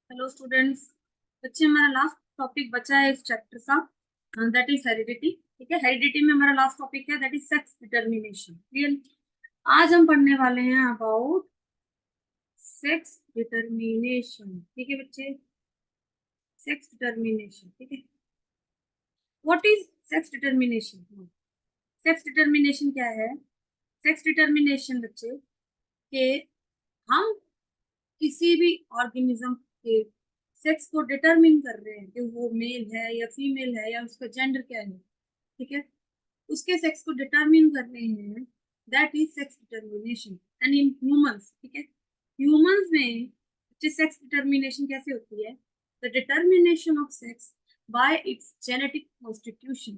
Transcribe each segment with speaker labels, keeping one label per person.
Speaker 1: Hello students. बच्चे, हमारा last topic बचा है इस चैप्टर का, दैट इज हेरिडिटी। ठीक है, हेरिडिटी में हमारा लास्ट टॉपिक है that is sex determination. Clear? आज हम पढ़ने वाले हैं अबाउट सेक्स डिटर्मिनेशन। ठीक है बच्चे, सेक्स डिटर्मिनेशन। ठीक है, what is sex determination? Sex determination क्या है? सेक्स डिटर्मिनेशन बच्चे के हम किसी भी ऑर्गेनिज्म के सेक्स को डिटरमिन कर रहे हैं कि वो मेल है या फीमेल है या उसका जेंडर क्या है। ठीक है, उसके सेक्स को डिटरमिन कर रहे हैं, that is sex determination. And in humans, ठीक है, ह्यूमंस में सेक्स डिटर्मिनेशन कैसे होती है? The determination of sex bye it's genetic constitution.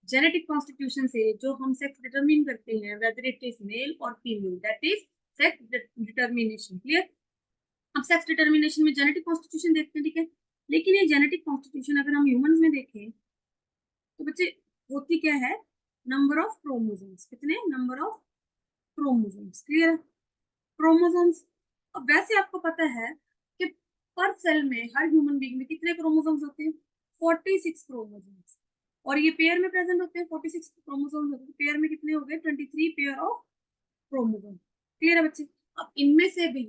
Speaker 1: Genetic constitution से जो हम सेक्स डिटरमिन करते हैं, वेदर इट इज मेल और female, that is sex determination. Clear? अब सेक्स डिटर्मिनेशन में जेनेटिक कॉन्स्टिट्यूशन देखते हैं। ठीक है, लेकिन ये जेनेटिक कॉन्स्टिट्यूशन अगर हम ह्यूमंस में देखें तो बच्चे होती क्या है? Number of chromosomes. कितने number of chromosomes? Clear? Chromosomes. अब वैसे आपको पता है कि पर सेल में, हर ह्यूमन बीइंग में कितने क्रोमोसोम्स होते हैं? 46 क्रोमोसोम्स। और ये पेयर में प्रेजेंट होते हैं। 46 क्रोमोसोम्स होते हैं, पेयर में कितने हो गए? 23 पेयर ऑफ क्रोमोसोम। क्लियर है बच्चे? अब इनमें से भी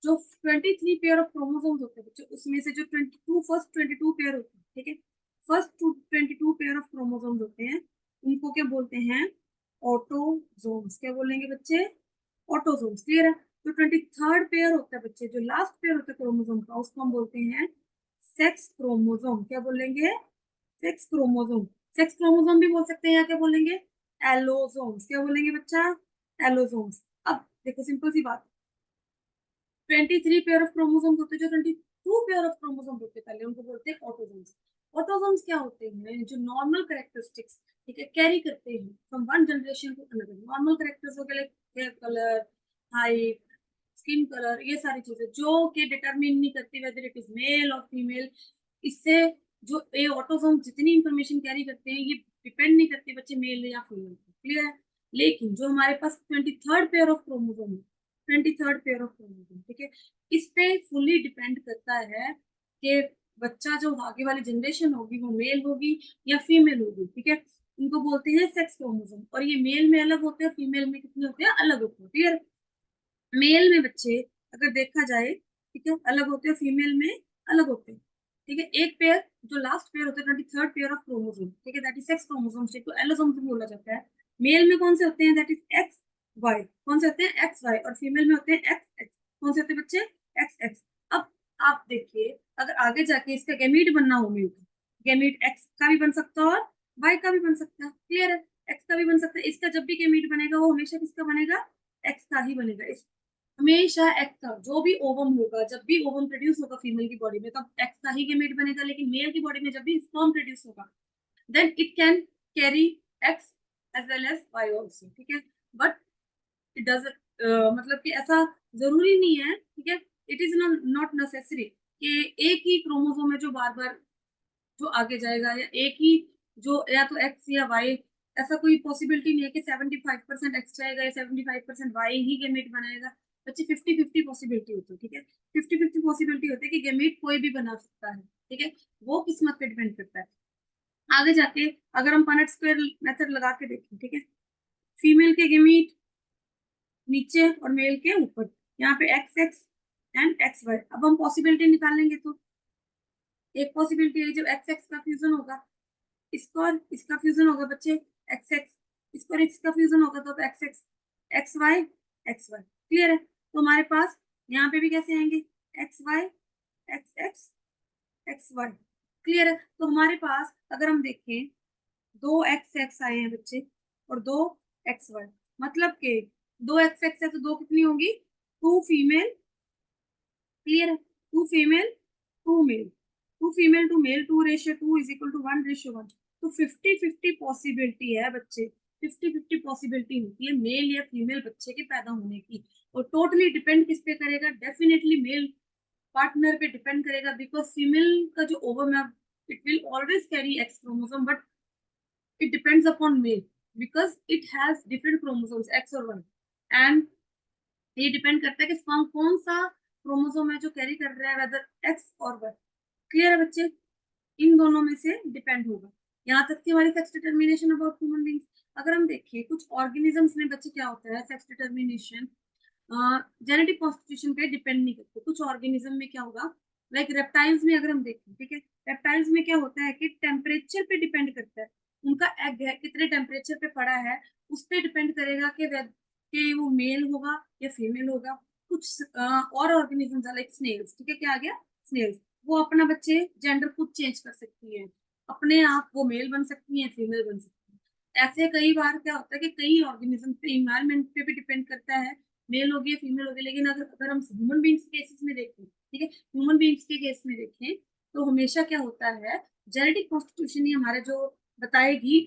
Speaker 1: जो 23 पेयर ऑफ क्रोमोसोम्स होते हैं बच्चे, उसमें से जो 22 फर्स्ट 22 पेयर होते हैं, ठीक है, फर्स्ट 22 पेयर ऑफ क्रोमोसोम्स होते हैं, उनको क्या बोलते हैं? ऑटोजोम्स। क्या बोलेंगे बच्चे? ऑटोजोम्स। क्लियर है? तो 23rd पेयर होता है बच्चे, जो लास्ट पेयर होता है क्रोमोसोम का, उसको हम बोलते हैं सेक्स क्रोमोसोम। क्या बोलेंगे? Sex chromosome. सेक्स क्रोमोसोम भी बोल सकते हैं, या क्या बोलेंगे? एलोसोम्स। क्या बोलेंगे बच्चा? एलोसोम्स। अब देखो, सिंपल सी बात, 23 पेयर ऑफ क्रोमोसोम्स होते हैं, जो 22 पेयर ऑफ क्रोमोसोम्स होते हैं पहले, उनको बोलते हैं ऑटोसोम्स। ऑटोसोम्स क्या होते हैं? जो नॉर्मल कैरेक्टरिस्टिक्स, ठीक है, कैरी करते हैं from one generation to another. Normal characters हो गए like hair colour, height, skin colour, ये सारी चीजें जो कि डिटरमिन नहीं करती वेदर इट इज मेल और फीमेल। इससे जो ये ऑटोसोम जितनी इंफॉर्मेशन कैरी करते हैं, ये डिपेंड नहीं करती बच्चे मेल या फीमेल। क्लियर है? लेकिन जो हमारे पास 23rd पेयर ऑफ क्रोमोसोम है, 23rd पेयर ऑफ क्रोमोसोम, ठीक है, इस पे फुल्ली डिपेंड करता है कि बच्चा जो आगे वाली जनरेशन होगी वो मेल होगी या फीमेल होगी। ठीक है, इनको बोलते हैं सेक्स क्रोमोसोम। और ये मेल में अलग होते हैं, फीमेल में कितने होते हैं? अलग होते हैं। क्लियर? मेल में बच्चे अगर देखा जाए, ठीक है, अलग होते हैं, फीमेल में अलग होते हैं। ठीक है, एक पेयर जो लास्ट पेयर होता है 23rd पेयर ऑफ क्रोमोसोम, ठीक है, दैट इज सेक्स क्रोमोसोम, को एलोसोम भी बोला जाता है। मेल में कौन से होते हैं? That is X Y. कौन से होते हैं? X Y. और फीमेल में होते हैं एक्स एक्स। कौन से होते हैं बच्चे? X x. अब आप देखिए, अगर आगे जाके इसका गैमीट बनना हो मेल का, गैमीट एक्स का भी बन सकता है और वाई का भी बन सकता है। क्लियर है? एक्स का भी बन सकता है। इसका जब भी गैमीट बनेगा वो हमेशा किसका बनेगा? एक्स का ही बनेगा। हमेशा एक्स का जो भी ओवम होगा, जब भी ओवम प्रोड्यूस होगा फीमेल की बॉडी में, तब एक्स का ही गेमेट बनेगा। लेकिन मेल की बॉडी में जब भी स्पर्म प्रोड्यूस होगा, then it can carry X as well as Y also. ठीक है, बट इट डज, मतलब कि ऐसा जरूरी नहीं है। ठीक है, इट इज नॉट नेसेसरी कि एक ही क्रोमोसोम है जो बार बार जो आगे जाएगा, या एक ही जो, या तो एक्स या वाई। ऐसा कोई पॉसिबिलिटी नहीं है कि 75% एक्स जाएगा या 75% वाई ही गेमेट बनाएगा। बच्चे 50-50 पॉसिबिलिटी होती है। ठीक है, 50-50 पॉसिबिलिटी होती है कि गेमेट कोई भी बना सकता है। ठीक है, वो किस्मत पे डिपेंड करता है। आगे जाके अगर हम पनेट स्क्वायर मेथड लगा के देखें, ठीक है, फीमेल के गेमेट नीचे और मेल के ऊपर, यहाँ पे X X and X Y. अब हम पॉसिबिलिटी निकालेंगे तो एक पॉसिबिलिटी है, जब एक्स एक्स का फ्यूजन होगा, इसका और इसका फ्यूजन होगा बच्चे, एक्स एक्स, इसका और इसका फ्यूजन होगा तो X X, X Y, X Y. Clear है? तो हमारे पास यहाँ पे भी कैसे आएंगे? X Y, X X, X Y. Clear है? तो हमारे पास अगर हम देखें, दो एक्स एक्स आए हैं बच्चे और दो एक्स वाई, मतलब के दो एक्स एक्स है तो दो कितनी होगी? Two female. क्लियर है? Two female two male, two female two male, 2:2 is equal to 1:1। तो 50-50 पॉसिबिलिटी है बच्चे, 50-50 पॉसिबिलिटी होती है मेल या फीमेल बच्चे के पैदा होने की। और टोटली डिपेंड किस पे करेगा? डेफिनेटली मेल पार्टनर पे डिपेंड करेगा, बिकॉज फीमेल का जो ओवम है, it will always carry X chromosome, but it depends upon male because it has different chromosomes X और वाई। एंड ये डिपेंड करता है कि स्पर्म कौन सा क्रोमोसोम है जो कैरी कर रहा है वेदर एक्स और वाई। क्लियर है बच्चे? इन दोनों में से डिपेंड होगा। यहाँ तक कि हमारी sex determination about human beings. अगर हम देखिए कुछ ऑर्गेनिजम्स में बच्चे क्या होता है, सेक्स डिटर्मिनेशन जेनेटिक कॉन्स्टिट्यूशन पे डिपेंड नहीं करते। कुछ ऑर्गेनिज्म में क्या होगा, लाइक रेप्टाइल्स में अगर हम देखें, ठीक है, रेप्टाइल्स में क्या होता है कि टेम्परेचर पे डिपेंड करता है। उनका एग है कितने टेम्परेचर पे पड़ा है, उस पर डिपेंड करेगा कि वो मेल होगा या फीमेल होगा। कुछ और ऑर्गेनिजम्स लाइक स्नेल्स, ठीक है, क्या आ गया, स्नेल्स, वो अपना बच्चे जेंडर खुद चेंज कर सकती है, अपने आप वो मेल बन सकती है, फीमेल बन सकती है। ऐसे कई बार क्या होता है कि कई ऑर्गेनिज्म पे इन्वायरमेंट पे भी डिपेंड करता है, मेल होगी या फीमेल होगी। लेकिन अगर अगर हम ह्यूमन बींग्स के केसेस में देखें, ठीक है, ह्यूमन बींग्स के केस में देखें तो हमेशा क्या होता है, जेनेटिक कॉन्स्टिट्यूशन ही हमारे जो बताएगी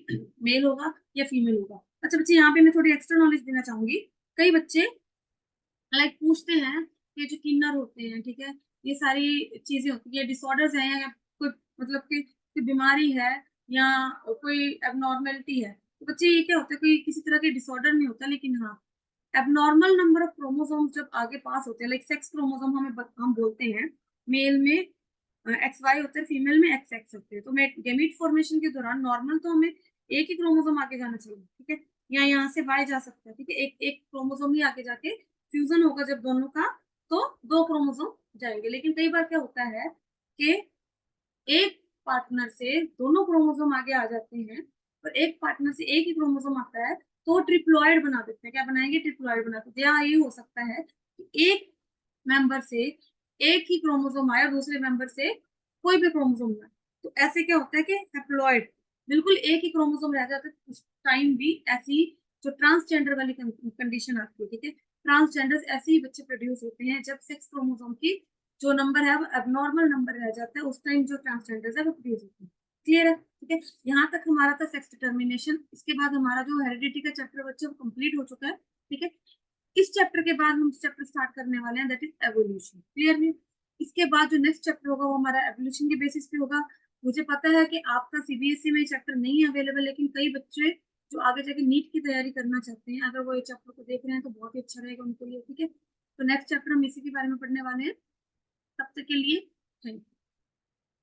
Speaker 1: मेल होगा या फीमेल होगा। अच्छा बच्चे, यहाँ पे मैं थोड़ी एक्स्ट्रा नॉलेज देना चाहूंगी। कई बच्चे लाइक पूछते हैं कि जो किन्नर होते हैं, ठीक है, ये सारी चीजें होती है, डिसऑर्डर्स हैं या कोई मतलब कि कोई बीमारी है या कोई एबनॉर्मेलिटी है। तो बच्चे ये क्या होता है, कोई किसी तरह के डिसऑर्डर नहीं होता, लेकिन हाँ एबनॉर्मल नंबर ऑफ क्रोमोसोम्स जब आगे पास होते हैं, लाइक सेक्स क्रोमोसोम हम बोलते हैं, मेल में एक्स वाई होते हैं, फीमेल में एक्स एक्स होते हैं। तो गेमीट फॉर्मेशन के दौरान नॉर्मल तो हमें एक ही क्रोमोसोम आगे जाना चाहिए, ठीक है, या यहाँ से वाई जा सकता है, ठीक है, एक एक क्रोमोसोम ही आगे जाके फ्यूजन होगा जब दोनों का, तो दो क्रोमोसोम जाएंगे। लेकिन कई बार क्या होता है कि एक पार्टनर से दोनों क्रोमोसोम आगे आ जाते हैं और एक पार्टनर से एक ही क्रोमोसोम आता है, तो ट्रिप्लॉइड बना देते हैं। क्या बनाएंगे, ट्रिप्लॉइड बना देते हैं। या ये हो सकता है कि एक मेंबर से एक ही क्रोमोसोम आए और दूसरे मेंबर से कोई भी क्रोमोसोम ना आए। तो ऐसे क्या होता है कि हैप्लॉइड बिल्कुल एक ही क्रोमोसोम रह जाता है। उस टाइम भी ऐसी जो ट्रांसजेंडर वाली कंडीशन आती है, ठीक है, ट्रांसजेंडर्स ऐसे ही बच्चे प्रोड्यूस होते हैं जब सेक्स क्रोमोसोम की जो नंबर है वो एबनॉर्मल नंबर रह जाता है, उस टाइम जो ट्रांसजेंडर्स है वो प्रोड्यूस होते हैं। क्लियर है? ठीक है, यहाँ तक हमारा था सेक्स डिटर्मिनेशन। इसके बाद हमारा जो हेरिडिटी का चैप्टर बच्चे वो कंप्लीट हो चुका है, ठीक है। इस चैप्टर के बाद हम चैप्टर स्टार्ट करने वाले हैं, दैट इज एवोल्यूशन। क्लियर है? इसके बाद जो नेक्स्ट चैप्टर होगा वो हमारा एवोल्यूशन के बेसिस पे होगा। मुझे पता है कि आपका सीबीएसई में चैप्टर नहीं है अवेलेबल, लेकिन कई बच्चे जो आगे जाके नीट की तैयारी करना चाहते हैं, अगर वो ये चैप्टर को देख रहे हैं तो बहुत ही अच्छा रहेगा उनके लिए, ठीक है। तो नेक्स्ट चैप्टर हम इसी के बारे में पढ़ने वाले हैं। तब तक के लिए थैंक यू।